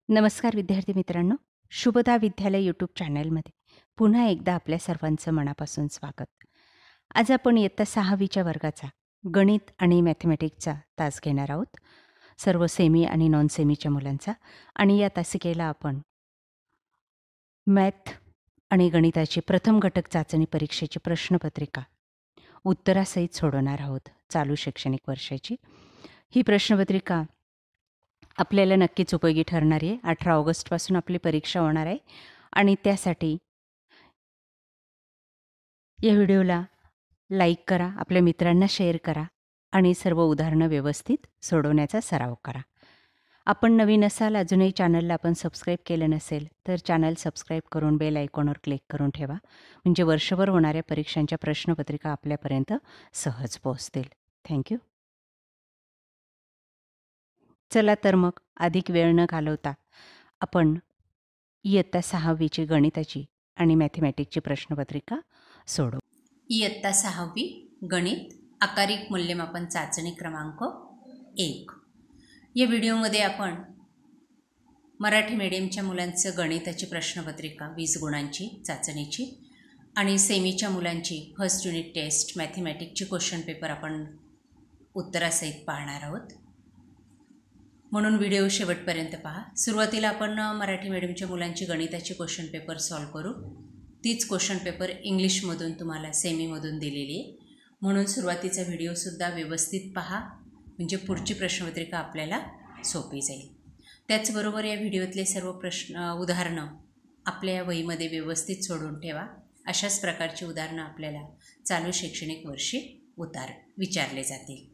नमस्कार विद्यार्थी मित्रांनो, शुभदा विद्यालय यूट्यूब चॅनलमध्ये पुन्हा एकदा आपल्या सर्वांचं मनापासून स्वागत. आज आपण इयत्ता 6वीच्या वर्गाचा गणित आणि मॅथमॅटिक्सचा तास घेणार आहोत. सर्व सेमी आणि नॉन सेमीच्या मुलांचा. आणि या तासिकेला आपण मॅथ आणि गणिताची प्रथम घटक चाचणी परीक्षेची प्रश्नपत्रिका उत्तरासहित सोडवणार आहोत, चालू शैक्षणिक वर्षाची. ही प्रश्नपत्रिका आपल्याला नक्कीच उपयोगी ठरणार आहे. 18 ऑगस्टपासून आपली परीक्षा होणार आहे आणि त्यासाठी या व्हिडिओला लाईक करा, आपल्या मित्रांना शेअर करा आणि सर्व उदाहरणं व्यवस्थित सोडवण्याचा सराव करा. आपण नवीन असाल, अजूनही चॅनलला आपण सबस्क्राईब केलं नसेल तर चॅनल सबस्क्राईब करून बेल आयकॉनवर क्लिक करून ठेवा, म्हणजे वर्षभर होणाऱ्या परीक्षांच्या प्रश्नपत्रिका आपल्यापर्यंत सहज पोहोचतील. थँक्यू. चला तर मग अधिक वेळ न घालवता आपण इयत्ता 6वीची गणिताची आणि मॅथमॅटिक्सची प्रश्नपत्रिका सोडवू. इयत्ता 6वी गणित आकारिक मूल्यमापन चाचणी क्रमांक 1. या व्हिडिओमध्ये आपण मराठी मीडियमच्या मुलांचं गणिताची प्रश्नपत्रिका 20 गुणांची चाचणीची आणि सेमीच्या मुलांची फर्स्ट युनिट टेस्ट मॅथमॅटिक्सची क्वेश्चन पेपर आपण उत्तरासहित पाहणार आहोत, म्हणून व्हिडिओ शेवटपर्यंत पहा. सुरुवातीला आपण मराठी मीडियमच्या मुलांची गणिताची क्वेश्चन पेपर सॉल्व करू. तीच क्वेश्चन पेपर इंग्लिशमधून तुम्हाला सेमीमधून दिलेली आहे, म्हणून सुरुवातीचा व्हिडिओसुद्धा व्यवस्थित पहा, म्हणजे पुढची प्रश्नपत्रिका आपल्याला सोपी जाईल. त्याचबरोबर या व्हिडिओतले सर्व उदाहरणं आपल्या वहीमध्ये व्यवस्थित सोडून ठेवा. अशाच प्रकारची उदाहरणं आपल्याला चालू शैक्षणिक वर्षी विचारले जातील.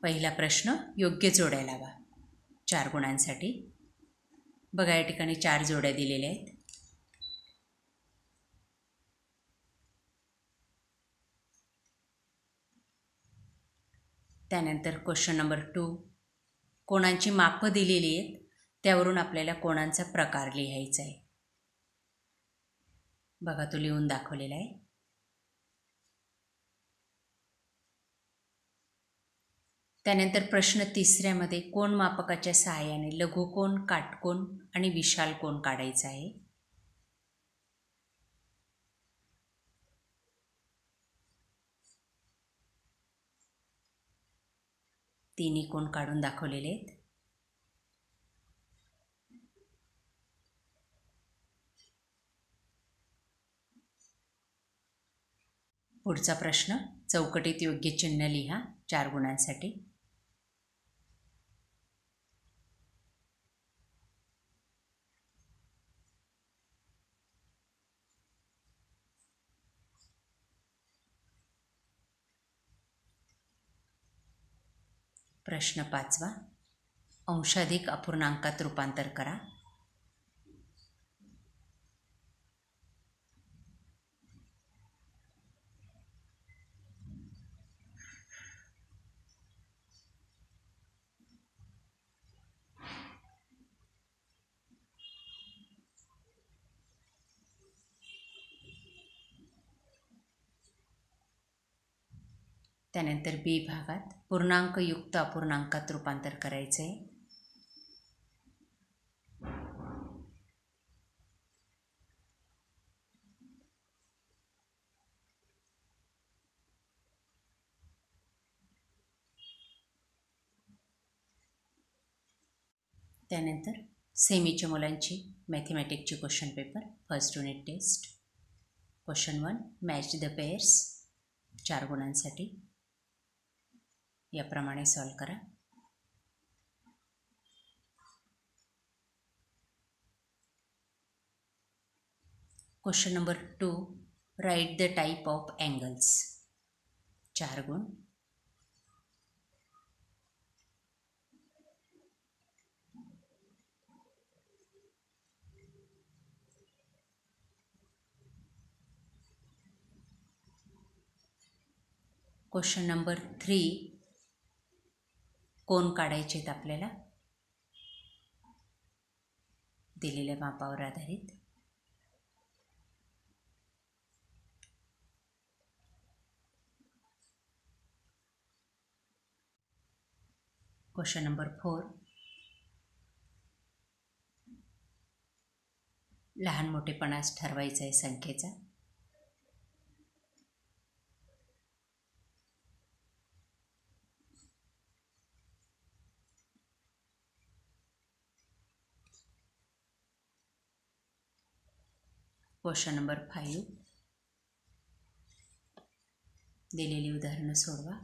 पहिला प्रश्न, योग्य जोड्या लावा 4 गुणांसाठी. बघा, या ठिकाणी 4 जोड्या दिलेल्या आहेत. त्यानंतर क्वेश्चन नंबर 2, कोणांची मापं दिलेली आहेत, त्यावरून आपल्याला कोणांचा प्रकार लिहायचा आहे. बघा, तो लिहून दाखवलेला आहे. त्यानंतर प्रश्न 3मध्ये कोण मापकाच्या सहाय्याने लघुकोन, काटकोन आणि विशाल कोन काढायचा आहे. तिन्ही कोन काढून दाखवलेले आहेत. पुढचा प्रश्न, चौकटीत योग्य चिन्ह लिहा 4 गुणांसाठी. प्रश्न 5, अंशाधिक अपूर्णांकात रूपांतर करा. त्यानंतर बी भागात पूर्णांकयुक्त अपूर्णांकात रूपांतर करायचे आहे. त्यानंतर सेमीच्या मुलांची मॅथमॅटिक्सची question paper first unit test. Question 1, match the pairs 4 गुणांसाठी. याप्रमाणे सॉल्व करा. Question number 2, write the type of angles 4 गुण. क्वेश्चन नंबर 3, कोन काढायचे आहेत आपल्याला दिलेल्या मापावर आधारित. क्वेश्चन नंबर 4, लहान मोठेपणास ठरवायचा आहे संख्येचा. Question number 5. दिलेली उदाहरणं सोडवा.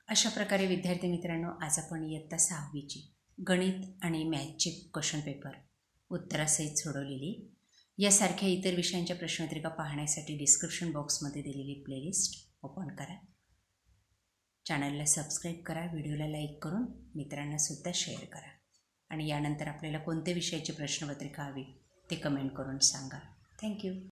अशा प्रकारे विद्यार्थी मित्रांनो, आज आपण इयत्ता 6वीची गणित आणि मॅथ्सची क्वेश्चन पेपर उत्तरासहित सोडवलेली. यासारख्या इतर विषयांच्या प्रश्नपत्रिका पाहण्यासाठी डिस्क्रिप्शन बॉक्समध्ये दिलेली प्लेलिस्ट ओपन करा. चॅनलला सबस्क्राईब करा, व्हिडिओला लाईक करून मित्रांनासुद्धा शेअर करा. आणि यानंतर आपल्याला कोणत्या विषयाची प्रश्नपत्रिका हवी ते कमेंट करून सांगा. थँक्यू.